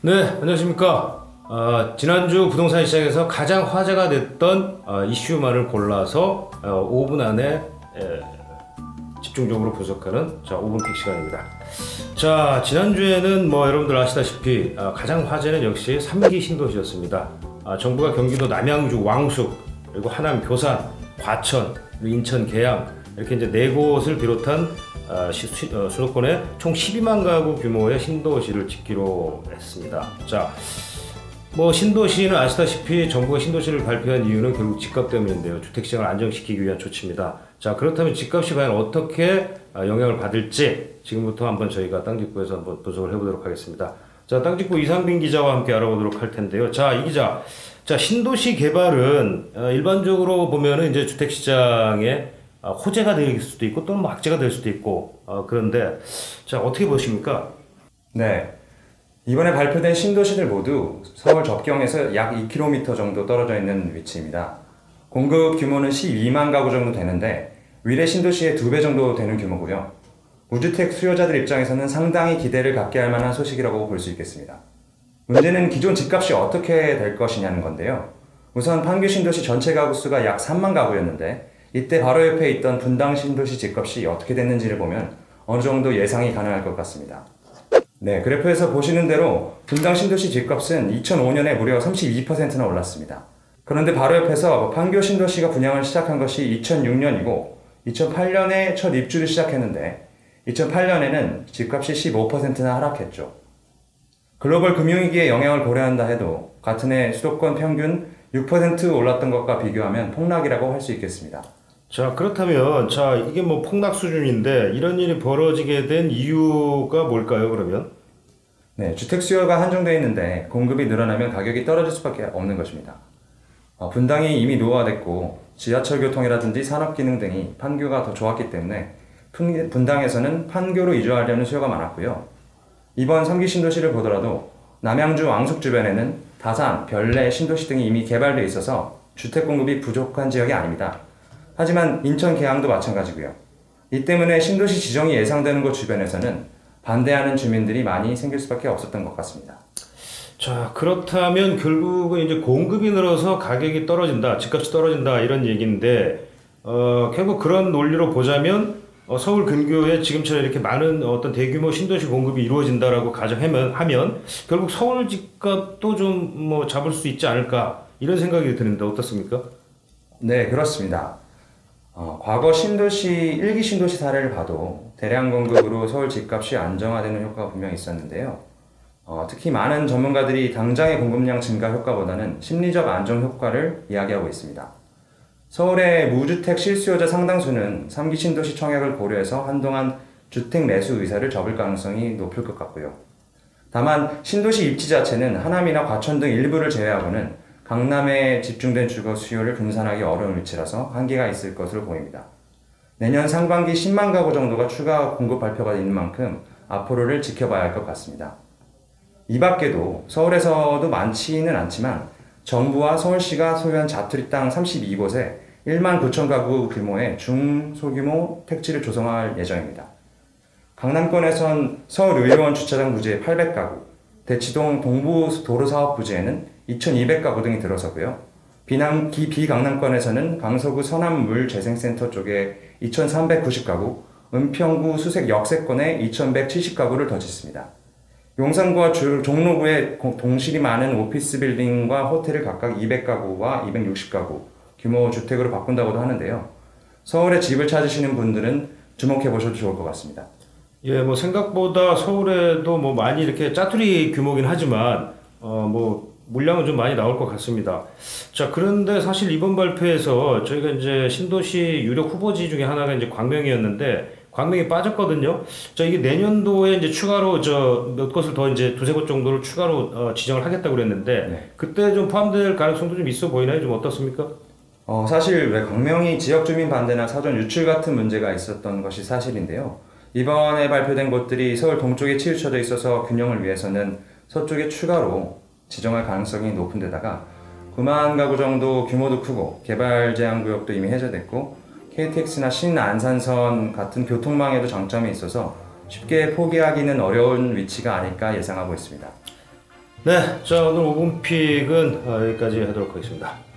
네, 안녕하십니까. 지난주 부동산 시장에서 가장 화제가 됐던 이슈만을 골라서 5분 안에 집중적으로 분석하는 5분 픽 시간입니다. 자, 지난주에는 뭐 여러분들 아시다시피 가장 화제는 역시 3기 신도시였습니다. 정부가 경기도 남양주, 왕숙, 그리고 하남 교산, 과천, 그리고 인천 계양 이렇게 이제 네 곳을 비롯한 수도권에 총 12만 가구 규모의 신도시를 짓기로 했습니다. 자, 뭐 신도시는 아시다시피 정부가 신도시를 발표한 이유는 결국 집값 때문인데요. 주택시장을 안정시키기 위한 조치입니다. 자, 그렇다면 집값이 과연 어떻게 영향을 받을지 지금부터 한번 저희가 땅짓구에서 한번 분석을 해보도록 하겠습니다. 자, 땅짓구 이상빈 기자와 함께 알아보도록 할 텐데요. 자, 이 기자, 자, 신도시 개발은 일반적으로 보면은 이제 주택시장에 호재가 될 수도 있고 또는 뭐 악재가 될 수도 있고 그런데 자, 어떻게 보십니까? 네, 이번에 발표된 신도시들 모두 서울 접경에서 약 2km 정도 떨어져 있는 위치입니다. 공급 규모는 12만 가구 정도 되는데 위례 신도시의 2배 정도 되는 규모고요. 무주택 수요자들 입장에서는 상당히 기대를 갖게 할 만한 소식이라고 볼 수 있겠습니다. 문제는 기존 집값이 어떻게 될 것이냐는 건데요. 우선 판교 신도시 전체 가구 수가 약 3만 가구였는데 이때 바로 옆에 있던 분당 신도시 집값이 어떻게 됐는지를 보면 어느 정도 예상이 가능할 것 같습니다. 네, 그래프에서 보시는 대로 분당 신도시 집값은 2005년에 무려 32%나 올랐습니다. 그런데 바로 옆에서 판교 신도시가 분양을 시작한 것이 2006년이고 2008년에 첫 입주를 시작했는데 2008년에는 집값이 15%나 하락했죠. 글로벌 금융위기의 영향을 고려한다 해도 같은 해 수도권 평균 6% 올랐던 것과 비교하면 폭락이라고 할 수 있겠습니다. 자, 그렇다면 자, 이게 뭐 폭락 수준인데 이런 일이 벌어지게 된 이유가 뭘까요, 그러면? 네, 주택 수요가 한정되어 있는데 공급이 늘어나면 가격이 떨어질 수밖에 없는 것입니다. 분당이 이미 노후화됐고 지하철 교통이라든지 산업기능 등이 판교가 더 좋았기 때문에 분당에서는 판교로 이주하려는 수요가 많았고요. 이번 3기 신도시를 보더라도 남양주 왕숙 주변에는 다산, 별내 신도시 등이 이미 개발되어 있어서 주택 공급이 부족한 지역이 아닙니다. 하지만 인천 계양도 마찬가지고요. 이 때문에 신도시 지정이 예상되는 곳 주변에서는 반대하는 주민들이 많이 생길 수밖에 없었던 것 같습니다. 자, 그렇다면 결국은 이제 공급이 늘어서 가격이 떨어진다, 집값이 떨어진다 이런 얘기인데 결국 그런 논리로 보자면 서울 근교에 지금처럼 이렇게 많은 어떤 대규모 신도시 공급이 이루어진다라고 가정하면 결국 서울 집값도 좀 뭐 잡을 수 있지 않을까 이런 생각이 드는데 어떻습니까? 네, 그렇습니다. 과거 신도시 1기 신도시 사례를 봐도 대량 공급으로 서울 집값이 안정화되는 효과가 분명히 있었는데요. 특히 많은 전문가들이 당장의 공급량 증가 효과보다는 심리적 안정 효과를 이야기하고 있습니다. 서울의 무주택 실수요자 상당수는 3기 신도시 청약을 고려해서 한동안 주택 매수 의사를 접을 가능성이 높을 것 같고요. 다만 신도시 입지 자체는 하남이나 과천 등 일부를 제외하고는 강남에 집중된 주거 수요를 분산하기 어려운 위치라서 한계가 있을 것으로 보입니다. 내년 상반기 10만 가구 정도가 추가 공급 발표가 있는 만큼 앞으로를 지켜봐야 할 것 같습니다. 이 밖에도 서울에서도 많지는 않지만 정부와 서울시가 소유한 자투리 땅 32곳에 1만 9천 가구 규모의 중소규모 택지를 조성할 예정입니다. 강남권에선 서울의료원 주차장 부지에 800가구, 대치동 동부도로사업 부지에는 2,200가구 등이 들어서고요. 비강남권에서는 강서구 서남물재생센터 쪽에 2,390가구, 은평구 수색 역세권에 2,170가구를 더 짓습니다. 용산구와 종로구에 동실이 많은 오피스 빌딩과 호텔을 각각 200가구와 260가구 규모 주택으로 바꾼다고도 하는데요. 서울에 집을 찾으시는 분들은 주목해 보셔도 좋을 것 같습니다. 예, 뭐 생각보다 서울에도 뭐 많이 이렇게 짜투리 규모긴 하지만 뭐 물량은 좀 많이 나올 것 같습니다. 자, 그런데 사실 이번 발표에서 저희가 이제 신도시 유력 후보지 중에 하나가 이제 광명이었는데 광명이 빠졌거든요. 자, 이게 내년도에 이제 추가로 몇 곳을 더 이제 두세 곳 정도를 추가로 지정을 하겠다고 그랬는데 네. 그때 좀 포함될 가능성도 좀 있어 보이나요? 좀 어떻습니까? 사실 왜 광명이 지역 주민 반대나 사전 유출 같은 문제가 있었던 것이 사실인데요. 이번에 발표된 곳들이 서울 동쪽에 치우쳐져 있어서 균형을 위해서는 서쪽에 추가로 지정할 가능성이 높은 데다가 9만 가구 정도 규모도 크고 개발 제한 구역도 이미 해제됐고 KTX나 신안산선 같은 교통망에도 장점이 있어서 쉽게 포기하기는 어려운 위치가 아닐까 예상하고 있습니다. 네, 자 오늘 5분 픽은 여기까지 하도록 하겠습니다.